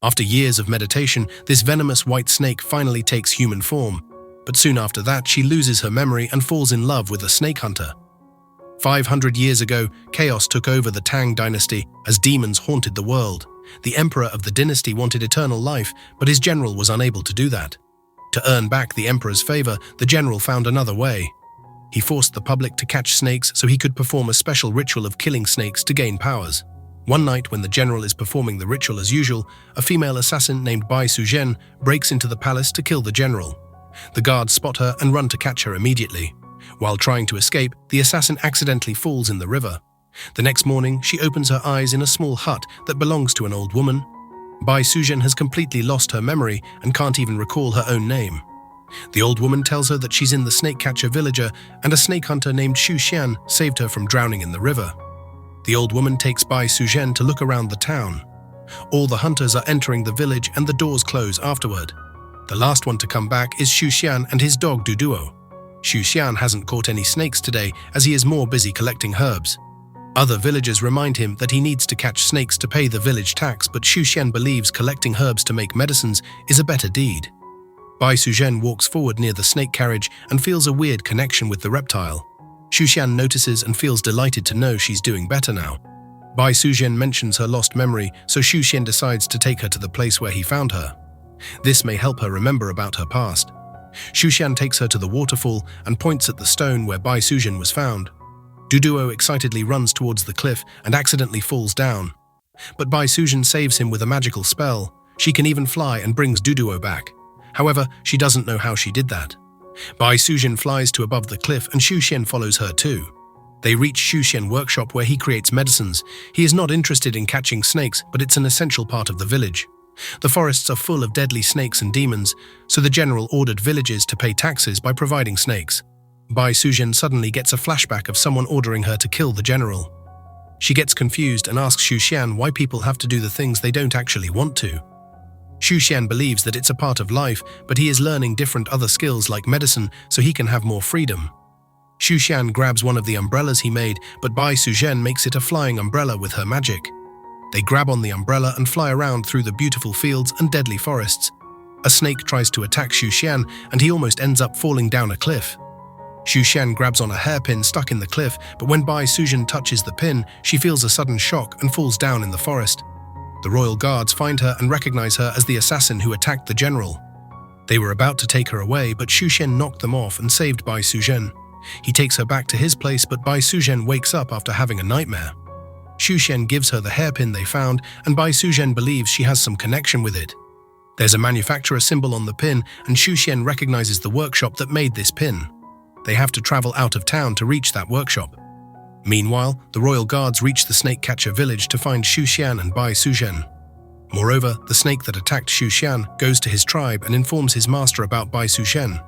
After years of meditation, this venomous white snake finally takes human form, but soon after that she loses her memory and falls in love with a snake hunter. 500 years ago, chaos took over the Tang dynasty as demons haunted the world. The emperor of the dynasty wanted eternal life, but his general was unable to do that. To earn back the emperor's favor, the general found another way. He forced the public to catch snakes so he could perform a special ritual of killing snakes to gain powers. One night, when the general is performing the ritual as usual, a female assassin named Bai Suzhen breaks into the palace to kill the general. The guards spot her and run to catch her immediately. While trying to escape, the assassin accidentally falls in the river. The next morning, she opens her eyes in a small hut that belongs to an old woman. Bai Suzhen has completely lost her memory and can't even recall her own name. The old woman tells her that she's in the snake catcher villager and a snake hunter named Xu Xian saved her from drowning in the river. The old woman takes Bai Suzhen to look around the town. All the hunters are entering the village and the doors close afterward. The last one to come back is Xu Xian and his dog Duduo. Xu Xian hasn't caught any snakes today as he is more busy collecting herbs. Other villagers remind him that he needs to catch snakes to pay the village tax, but Xu Xian believes collecting herbs to make medicines is a better deed. Bai Suzhen walks forward near the snake carriage and feels a weird connection with the reptile. Xu Xian notices and feels delighted to know she's doing better now. Bai Suzhen mentions her lost memory, so Xu Xian decides to take her to the place where he found her. This may help her remember about her past. Xu Xian takes her to the waterfall and points at the stone where Bai Suzhen was found. Duduo excitedly runs towards the cliff and accidentally falls down. But Bai Suzhen saves him with a magical spell. She can even fly and brings Duduo back. However, she doesn't know how she did that. Bai Suzhen flies to above the cliff and Xu Xian follows her too. They reach Xu Xian's workshop where he creates medicines. He is not interested in catching snakes, but it's an essential part of the village. The forests are full of deadly snakes and demons, so the general ordered villagers to pay taxes by providing snakes. Bai Suzhen suddenly gets a flashback of someone ordering her to kill the general. She gets confused and asks Xu Xian why people have to do the things they don't actually want to. Xu Xian believes that it's a part of life, but he is learning different other skills like medicine so he can have more freedom. Xu Xian grabs one of the umbrellas he made, but Bai Suzhen makes it a flying umbrella with her magic. They grab on the umbrella and fly around through the beautiful fields and deadly forests. A snake tries to attack Xu Xian, and he almost ends up falling down a cliff. Xu Xian grabs on a hairpin stuck in the cliff, but when Bai Suzhen touches the pin, she feels a sudden shock and falls down in the forest. The royal guards find her and recognize her as the assassin who attacked the general. They were about to take her away, but Xu Xian knocked them off and saved Bai Suzhen. He takes her back to his place, but Bai Suzhen wakes up after having a nightmare. Xu Xian gives her the hairpin they found, and Bai Suzhen believes she has some connection with it. There's a manufacturer symbol on the pin, and Xu Xian recognizes the workshop that made this pin. They have to travel out of town to reach that workshop. Meanwhile, the royal guards reach the snake catcher village to find Xu Xian and Bai Suzhen. Moreover, the snake that attacked Xu Xian goes to his tribe and informs his master about Bai Suzhen.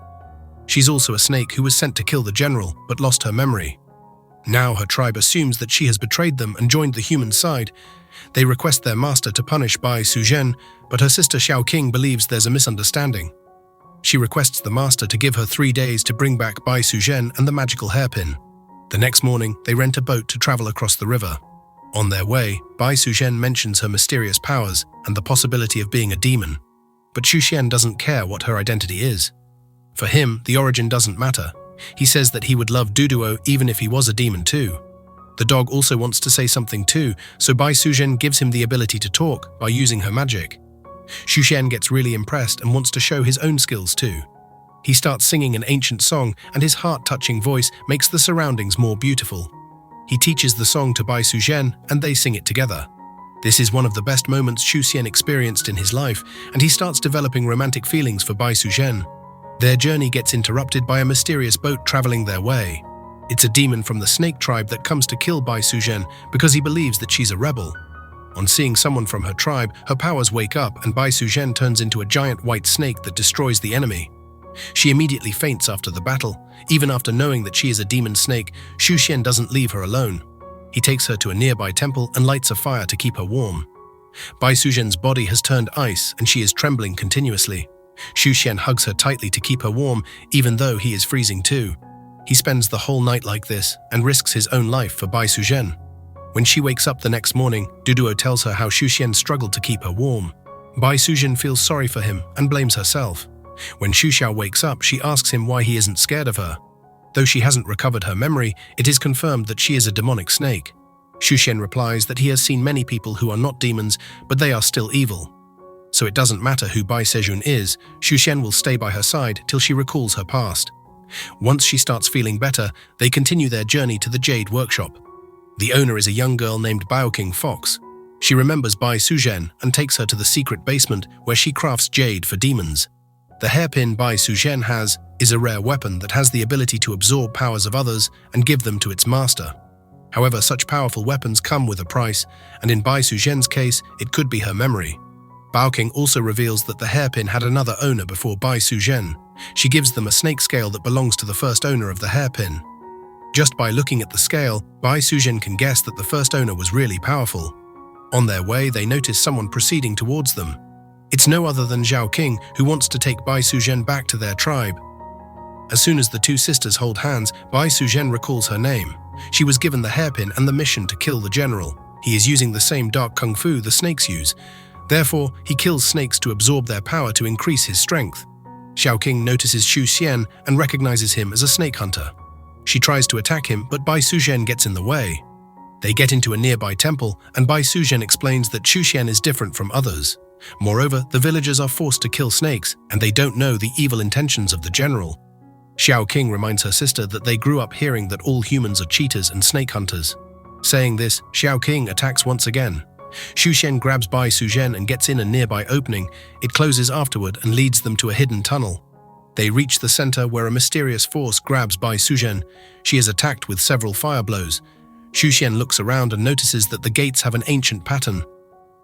She's also a snake who was sent to kill the general, but lost her memory. Now her tribe assumes that she has betrayed them and joined the human side. They request their master to punish Bai Suzhen, but her sister Xiao Qing believes there's a misunderstanding. She requests the master to give her 3 days to bring back Bai Suzhen and the magical hairpin. The next morning, they rent a boat to travel across the river. On their way, Bai Suzhen mentions her mysterious powers and the possibility of being a demon. But Xu Xian doesn't care what her identity is. For him, the origin doesn't matter. He says that he would love Duduo even if he was a demon too. The dog also wants to say something too, so Bai Suzhen gives him the ability to talk by using her magic. Xu Xian gets really impressed and wants to show his own skills too. He starts singing an ancient song, and his heart-touching voice makes the surroundings more beautiful. He teaches the song to Bai Suzhen, and they sing it together. This is one of the best moments Xu Xian experienced in his life, and he starts developing romantic feelings for Bai Suzhen. Their journey gets interrupted by a mysterious boat traveling their way. It's a demon from the snake tribe that comes to kill Bai Suzhen because he believes that she's a rebel. On seeing someone from her tribe, her powers wake up and Bai Suzhen turns into a giant white snake that destroys the enemy. She immediately faints after the battle. Even after knowing that she is a demon snake, Xu Xian doesn't leave her alone. He takes her to a nearby temple and lights a fire to keep her warm. Bai Suzhen's body has turned ice and she is trembling continuously. Xu Xian hugs her tightly to keep her warm, even though he is freezing too. He spends the whole night like this and risks his own life for Bai Suzhen. When she wakes up the next morning, Duduo tells her how Xu Xian struggled to keep her warm. Bai Suzhen feels sorry for him and blames herself. When Xu Xiao wakes up, she asks him why he isn't scared of her. Though she hasn't recovered her memory, it is confirmed that she is a demonic snake. Xu Xian replies that he has seen many people who are not demons, but they are still evil. So it doesn't matter who Bai Sejun is, Xu Xian will stay by her side till she recalls her past. Once she starts feeling better, they continue their journey to the Jade Workshop. The owner is a young girl named Baoking Fox. She remembers Bai Suzhen and takes her to the secret basement where she crafts jade for demons. The hairpin Bai Suzhen has is a rare weapon that has the ability to absorb powers of others and give them to its master. However, such powerful weapons come with a price, and in Bai Suzhen's case, it could be her memory. Baoking also reveals that the hairpin had another owner before Bai Suzhen. She gives them a snake scale that belongs to the first owner of the hairpin. Just by looking at the scale, Bai Suzhen can guess that the first owner was really powerful. On their way, they notice someone proceeding towards them. It's no other than Zhao King, who wants to take Bai Suzhen back to their tribe. As soon as the two sisters hold hands, Bai Suzhen recalls her name. She was given the hairpin and the mission to kill the general. He is using the same dark kung fu the snakes use. Therefore, he kills snakes to absorb their power to increase his strength. Xiao King notices Xu Xian and recognizes him as a snake hunter. She tries to attack him, but Bai Suzhen gets in the way. They get into a nearby temple, and Bai Suzhen explains that Xu Xian is different from others. Moreover, the villagers are forced to kill snakes, and they don't know the evil intentions of the general. Xiao King reminds her sister that they grew up hearing that all humans are cheaters and snake hunters. Saying this, Xiao King attacks once again. Xu Xian grabs Bai Suzhen and gets in a nearby opening. It closes afterward and leads them to a hidden tunnel. They reach the center where a mysterious force grabs Bai Suzhen. She is attacked with several fire blows. Xu Xian looks around and notices that the gates have an ancient pattern.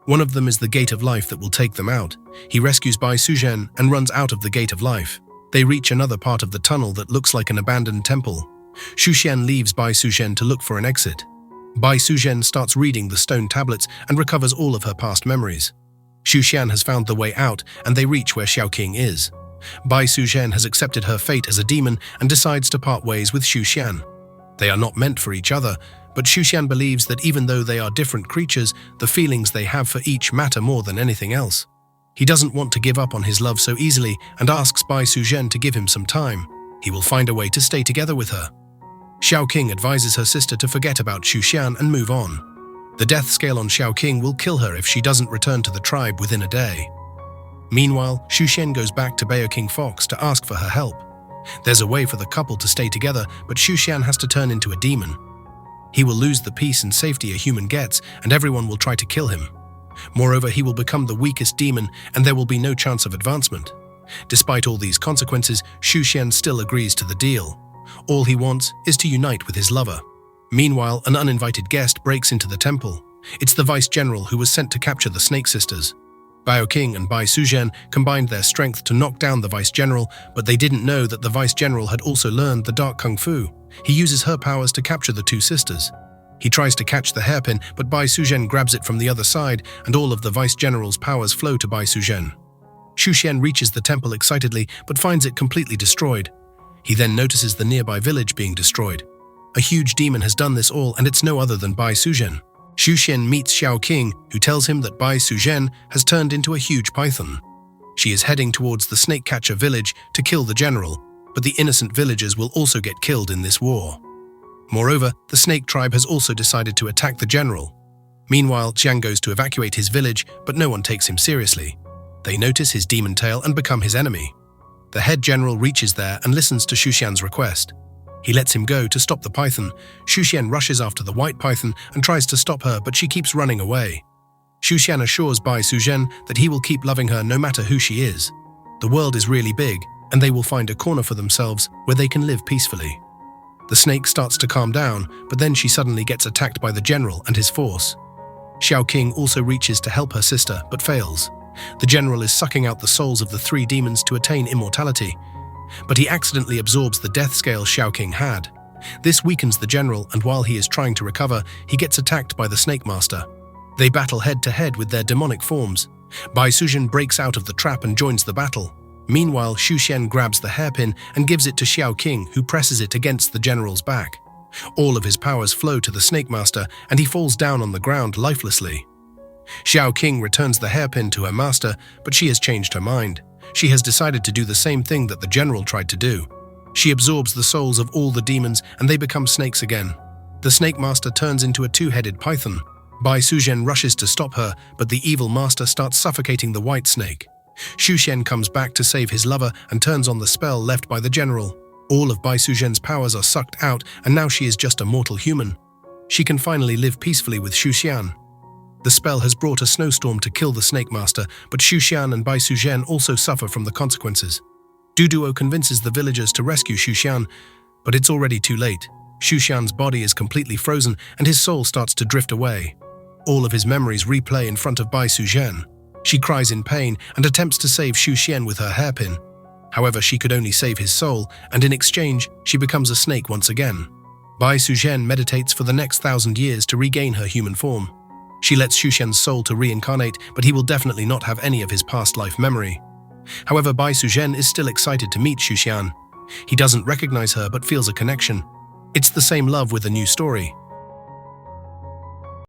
One of them is the Gate of Life that will take them out. He rescues Bai Suzhen and runs out of the Gate of Life. They reach another part of the tunnel that looks like an abandoned temple. Xu Xian leaves Bai Suzhen to look for an exit. Bai Suzhen starts reading the stone tablets and recovers all of her past memories. Xu Xian has found the way out, and they reach where Xiao King is. Bai Suzhen has accepted her fate as a demon and decides to part ways with Xu Xian. They are not meant for each other, but Xu Xian believes that even though they are different creatures, the feelings they have for each matter more than anything else. He doesn't want to give up on his love so easily and asks Bai Suzhen to give him some time. He will find a way to stay together with her. Xiao King advises her sister to forget about Xu Xian and move on. The death scale on Xiao King will kill her if she doesn't return to the tribe within a day. Meanwhile, Xu Xian goes back to Baoking Fox to ask for her help. There's a way for the couple to stay together, but Xu Xian has to turn into a demon. He will lose the peace and safety a human gets, and everyone will try to kill him. Moreover, he will become the weakest demon, and there will be no chance of advancement. Despite all these consequences, Xu Xian still agrees to the deal. All he wants is to unite with his lover. Meanwhile, an uninvited guest breaks into the temple. It's the Vice General who was sent to capture the Snake Sisters. Bao King and Bai Suzhen combined their strength to knock down the Vice General, but they didn't know that the Vice General had also learned the Dark Kung Fu. He uses her powers to capture the two sisters. He tries to catch the hairpin, but Bai Suzhen grabs it from the other side, and all of the Vice General's powers flow to Bai Suzhen. Xu Xian reaches the temple excitedly, but finds it completely destroyed. He then notices the nearby village being destroyed. A huge demon has done this all, and it's no other than Bai Suzhen. Xu Xian meets Xiao King, who tells him that Bai Suzhen has turned into a huge python. She is heading towards the snake catcher village to kill the general, but the innocent villagers will also get killed in this war. Moreover, the snake tribe has also decided to attack the general. Meanwhile, Jiang goes to evacuate his village, but no one takes him seriously. They notice his demon tail and become his enemy. The head general reaches there and listens to Xu Xian's request. He lets him go to stop the python. Xu Xian rushes after the white python and tries to stop her, but she keeps running away. Xu Xian assures Bai Suzhen that he will keep loving her no matter who she is. The world is really big, and they will find a corner for themselves where they can live peacefully. The snake starts to calm down, but then she suddenly gets attacked by the general and his force. Xiao King also reaches to help her sister, but fails. The general is sucking out the souls of the three demons to attain immortality, but he accidentally absorbs the death scale Xiao King had. This weakens the general, and while he is trying to recover, he gets attacked by the Snake Master. They battle head-to-head with their demonic forms. Bai Suzhen breaks out of the trap and joins the battle. Meanwhile, Xu Xian grabs the hairpin and gives it to Xiao King, who presses it against the general's back. All of his powers flow to the Snake Master, and he falls down on the ground lifelessly. Xiao King returns the hairpin to her master, but she has changed her mind. She has decided to do the same thing that the general tried to do. She absorbs the souls of all the demons and they become snakes again. The snake master turns into a two-headed python. Bai Suzhen rushes to stop her, but the evil master starts suffocating the white snake. Xu Xian comes back to save his lover and turns on the spell left by the general. All of Bai Suzhen's powers are sucked out and now she is just a mortal human. She can finally live peacefully with Xu Xian. The spell has brought a snowstorm to kill the snake master, but Xu Xian and Bai Suzhen also suffer from the consequences. Duduo convinces the villagers to rescue Xu Xian, but it's already too late. Xu Xian's body is completely frozen and his soul starts to drift away. All of his memories replay in front of Bai Suzhen. She cries in pain and attempts to save Xu Xian with her hairpin. However, she could only save his soul, and in exchange, she becomes a snake once again. Bai Suzhen meditates for the next 1,000 years to regain her human form. She lets Xu Xian's soul to reincarnate, but he will definitely not have any of his past life memory. However, Bai Suzhen is still excited to meet Xu Xian. He doesn't recognize her but feels a connection. It's the same love with a new story.